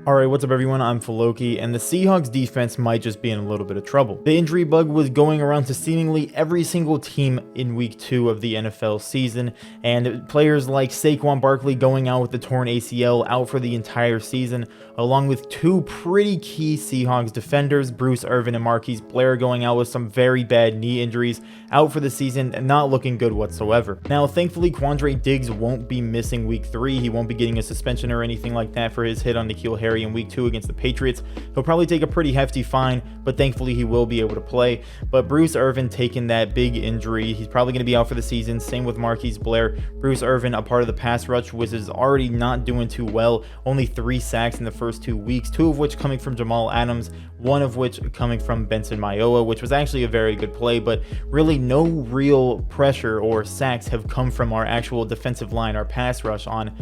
Alright, what's up everyone, I'm Faloki, and the Seahawks defense might just be in a little bit of trouble. The injury bug was going around to seemingly every single team in week 2 of the NFL season, and players like Saquon Barkley going out with the torn ACL out for the entire season, along with two pretty key Seahawks defenders, Irvin and Marquise Blair, going out with some very bad knee injuries, out for the season and not looking good whatsoever. Now, thankfully, Quandre Diggs won't be missing week 3. He won't be getting a suspension or anything like that for his hit on N'Keal Harry in week 2 against the Patriots. He'll probably take a pretty hefty fine, but thankfully he will be able to play. But Irvin taking that big injury, he's probably going to be out for the season. Same with Marquise Blair. Irvin, a part of the pass rush, which is already not doing too well. Only 3 sacks in the first 2 weeks, 2 of which coming from Jamal Adams, 1 of which coming from Benson Mayowa, which was actually a very good play, but really no real pressure or sacks have come from our actual defensive line, our pass rush on,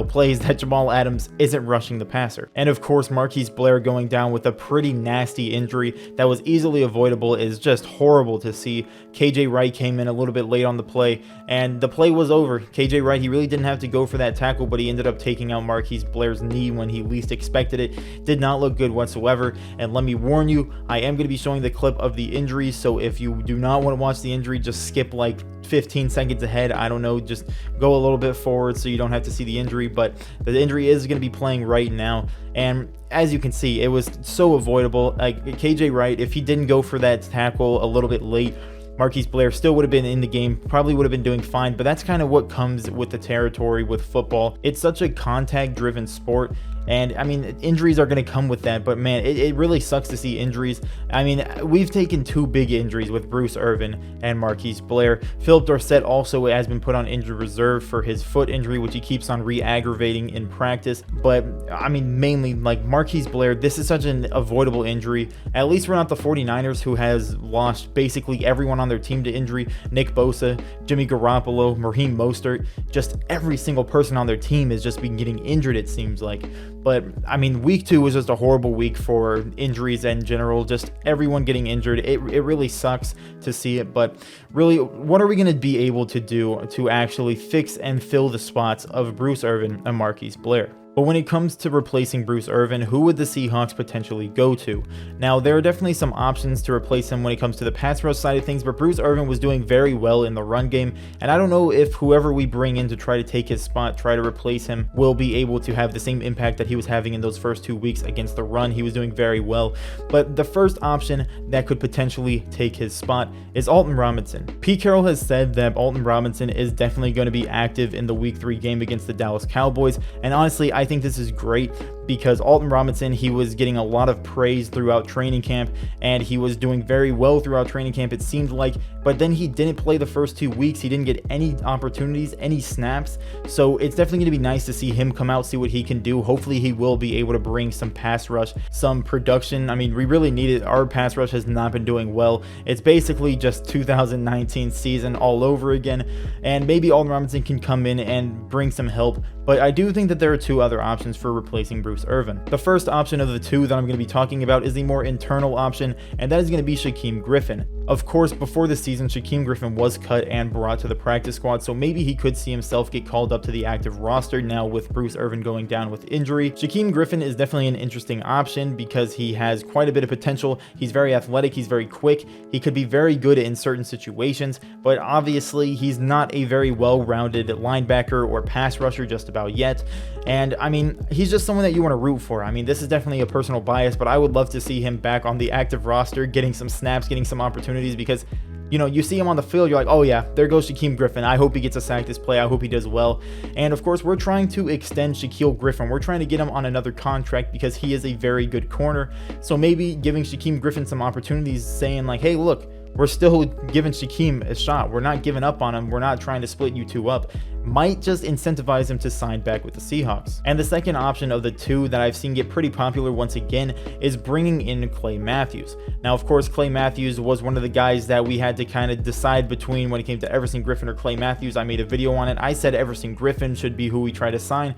plays that Jamal Adams isn't rushing the passer. And of course, Marquise Blair going down with a pretty nasty injury that was easily avoidable is just horrible to see. KJ Wright came in a little bit late on the play, and the play was over. KJ Wright, he really didn't have to go for that tackle, but he ended up taking out Marquise Blair's knee when he least expected it. Did not look good whatsoever, and let me warn you, I am going to be showing the clip of the injury, so if you do not want to watch the injury, just skip like 15 seconds ahead. I don't know, just go a little bit forward so you don't have to see the injury, but the injury is going to be playing right now, and as you can see, it was so avoidable. Like KJ Wright, if he didn't go for that tackle a little bit late, Marquise Blair still would have been in the game, probably would have been doing fine, but that's kind of what comes with the territory with football. It's such a contact-driven sport, and I mean, injuries are going to come with that, but man, it really sucks to see injuries. I mean, we've taken 2 big injuries with Irvin and Marquise Blair. Philip Dorsett also has been put on injured reserve for his foot injury, which he keeps on re-aggravating in practice. But I mean, mainly like Marquise Blair, this is such an avoidable injury. At least we're not the 49ers, who has lost basically everyone on their team to injury. Nick Bosa, Jimmy Garoppolo, Raheem Mostert, just every single person on their team has just been getting injured, it seems like. But I mean, week 2 was just a horrible week for injuries in general, just everyone getting injured. It really sucks to see it, but really, what are we going to be able to do to actually fix and fill the spots of Irvin and Marquise Blair? But when it comes to replacing Irvin, who would the Seahawks potentially go to? Now, there are definitely some options to replace him when it comes to the pass rush side of things, but Irvin was doing very well in the run game, and I don't know if whoever we bring in to try to take his spot, try to replace him, will be able to have the same impact that he was having in those first 2 weeks against the run. He was doing very well, but the first option that could potentially take his spot is Alton Robinson. Pete Carroll has said that Alton Robinson is definitely going to be active in the week 3 game against the Dallas Cowboys, and honestly, I think this is great because Alton Robinson, he was getting a lot of praise throughout training camp, and he was doing very well throughout training camp, it seemed like, but then he didn't play the first 2 weeks. He didn't get any opportunities, any snaps, so it's definitely going to be nice to see him come out, see what he can do. Hopefully he will be able to bring some pass rush, some production. I mean, we really need it. Our pass rush has not been doing well. It's basically just 2019 season all over again, and maybe Alton Robinson can come in and bring some help, but I do think that there are 2 other options for replacing Irvin. The first option of the 2 that I'm going to be talking about is the more internal option, and that is going to be Shaquem Griffin. Of course, before the season, Shaquem Griffin was cut and brought to the practice squad, so maybe he could see himself get called up to the active roster now with Irvin going down with injury. Shaquem Griffin is definitely an interesting option because he has quite a bit of potential. He's very athletic, he's very quick, he could be very good in certain situations, but obviously he's not a very well-rounded linebacker or pass rusher just about yet. And I mean, he's just someone that you want to root for. I mean, this is definitely a personal bias, but I would love to see him back on the active roster, getting some snaps, getting some opportunities, because you see him on the field, you're like, oh yeah, there goes Shaquem Griffin. I hope he gets a sack this play. I hope he does well. And of course, we're trying to extend Shaquille Griffin. We're trying to get him on another contract because he is a very good corner. So maybe giving Shaquem Griffin some opportunities, saying like, hey, look, we're still giving Shaquem a shot. We're not giving up on him. We're not trying to split you 2 up. Might just incentivize him to sign back with the Seahawks. And the second option of the 2 that I've seen get pretty popular once again is bringing in Clay Matthews. Now, of course, Clay Matthews was one of the guys that we had to kind of decide between when it came to Everson Griffin or Clay Matthews. I made a video on it. I said Everson Griffin should be who we try to sign.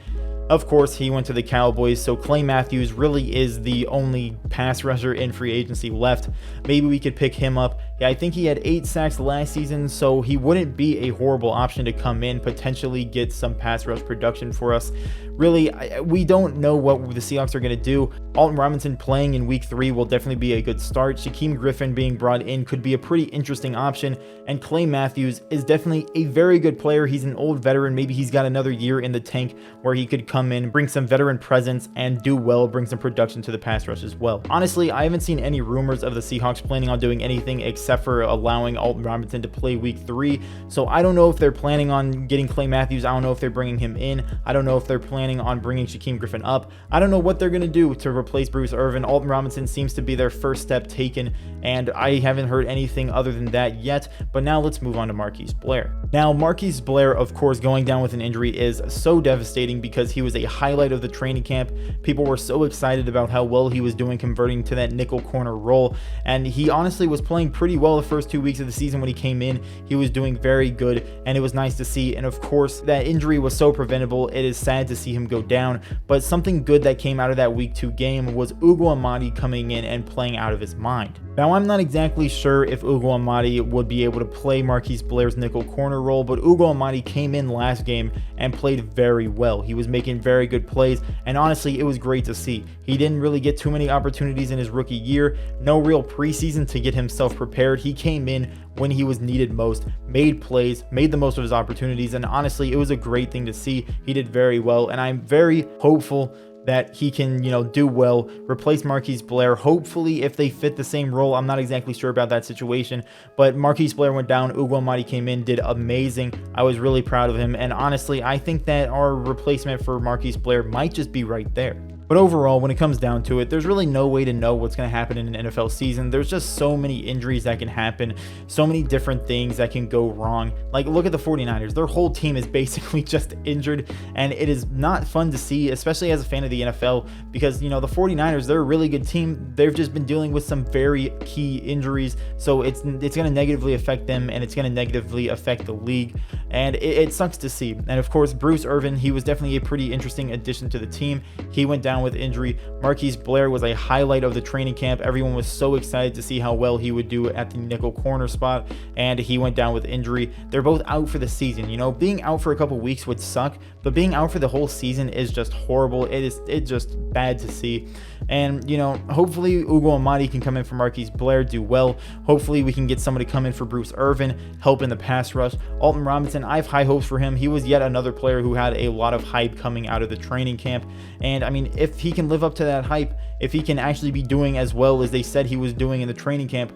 Of course, he went to the Cowboys, so Clay Matthews really is the only pass rusher in free agency left. Maybe we could pick him up, Yeah, I think he had 8 sacks last season, so he wouldn't be a horrible option to come in, potentially get some pass rush production for us. Really, we don't know what the Seahawks are going to do. Alton Robinson playing in week 3 will definitely be a good start. Shaquem Griffin being brought in could be a pretty interesting option, and Clay Matthews is definitely a very good player. He's an old veteran. Maybe he's got another year in the tank where he could come in, bring some veteran presence, and do well, bring some production to the pass rush as well. Honestly, I haven't seen any rumors of the Seahawks planning on doing anything except for allowing Alton Robinson to play week 3, so I don't know if they're planning on getting Clay Matthews. I don't know if they're bringing him in. I don't know if they're planning on bringing Shaquem Griffin up. I don't know what they're going to do to replace Bruce Irvin. Alton Robinson seems to be their first step taken, and I haven't heard anything other than that yet. But now let's move on to Marquise Blair. Now, Marquise Blair, of course, going down with an injury is so devastating because he was a highlight of the training camp. People were so excited about how well he was doing converting to that nickel corner role, and he honestly was playing pretty well the first 2 weeks of the season. When he came in, he was doing very good, and it was nice to see. And of course, that injury was so preventable. It is sad to see him go down, but something good that came out of that week 2 game was Ugo Amadi coming in and playing out of his mind. Now, I'm not exactly sure if Ugo Amadi would be able to play Marquise Blair's nickel corner role, but Ugo Amadi came in last game and played very well. He was making very good plays, and honestly, it was great to see. He didn't really get too many opportunities in his rookie year, no real preseason to get himself prepared. He came in when he was needed most, made plays, made the most of his opportunities, and honestly, it was a great thing to see. He did very well, and I'm very hopeful that he can, do well, replace Marquise Blair. Hopefully, if they fit the same role, I'm not exactly sure about that situation, but Marquise Blair went down, Ugo Amadi came in, did amazing. I was really proud of him, and honestly, I think that our replacement for Marquise Blair might just be right there. But overall, when it comes down to it, there's really no way to know what's going to happen in an NFL season. There's just so many injuries that can happen, so many different things that can go wrong. Like, look at the 49ers. Their whole team is basically just injured, and it is not fun to see, especially as a fan of the NFL, because, the 49ers, they're a really good team. They've just been dealing with some very key injuries, so it's going to negatively affect them, and it's going to negatively affect the league, and it sucks to see. And of course, Bruce Irvin, he was definitely a pretty interesting addition to the team. He went down with injury. Marquise Blair was a highlight of the training camp. Everyone was so excited to see how well he would do at the nickel corner spot, and he went down with injury. They're both out for the season. Being out for a couple weeks would suck, but being out for the whole season is just horrible. It's just bad to see. And hopefully Ugo Amadi can come in for Marquise Blair, do well. Hopefully we can get somebody to come in for Bruce Irvin, help in the pass rush. Alton Robinson, I have high hopes for him. He was yet another player who had a lot of hype coming out of the training camp, and I mean, if he can live up to that hype, if he can actually be doing as well as they said he was doing in the training camp,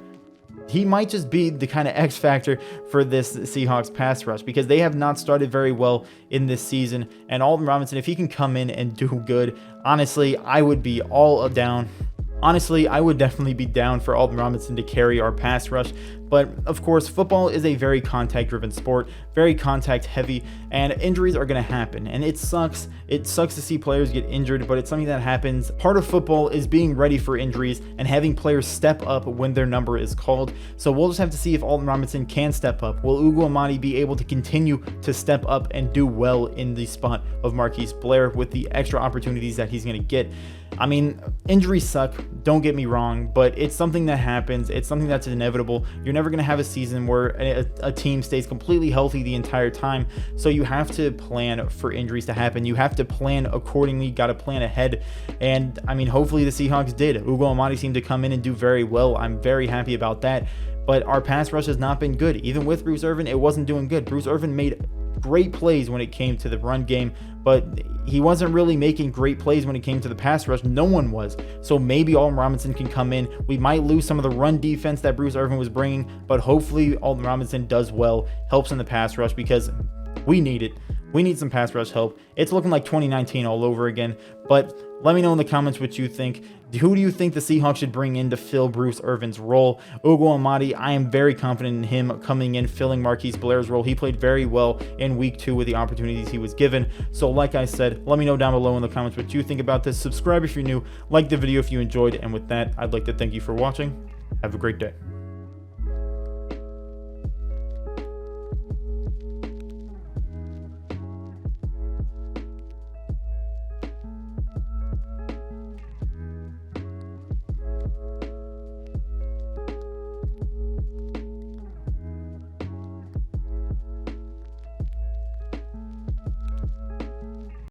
he might just be the kind of X factor for this Seahawks pass rush, because they have not started very well in this season. And Alton Robinson, if he can come in and do good, honestly, I would be all down. Honestly, I would definitely be down for Alton Robinson to carry our pass rush. But of course, football is a very contact-driven sport, very contact-heavy, and injuries are going to happen. And it sucks. It sucks to see players get injured, but it's something that happens. Part of football is being ready for injuries and having players step up when their number is called. So we'll just have to see if Alton Robinson can step up. Will Ugo Amadi be able to continue to step up and do well in the spot of Marquise Blair with the extra opportunities that he's going to get? I mean, injuries suck, don't get me wrong, but it's something that happens. It's something that's inevitable. You're never going to have a season where a team stays completely healthy the entire time, so you have to plan for injuries to happen. You have to plan accordingly, got to plan ahead, and I mean, hopefully the Seahawks did. Ugo Amadi seemed to come in and do very well. I'm very happy about that, but our pass rush has not been good. Even with Bruce Irvin, it wasn't doing good. Bruce Irvin made great plays when it came to the run game, but he wasn't really making great plays when it came to the pass rush. No one was. So maybe Alton Robinson can come in. We might lose some of the run defense that Bruce Irvin was bringing, but hopefully Alton Robinson does well, helps in the pass rush, because we need it. We need some pass rush help. It's looking like 2019 all over again, but let me know in the comments what you think. Who do you think the Seahawks should bring in to fill Bruce Irvin's role? Ugo Amadi, I am very confident in him coming in, filling Marquise Blair's role. He played very well in week 2 with the opportunities he was given. So like I said, let me know down below in the comments what you think about this. Subscribe if you're new, like the video if you enjoyed, and with that, I'd like to thank you for watching. Have a great day.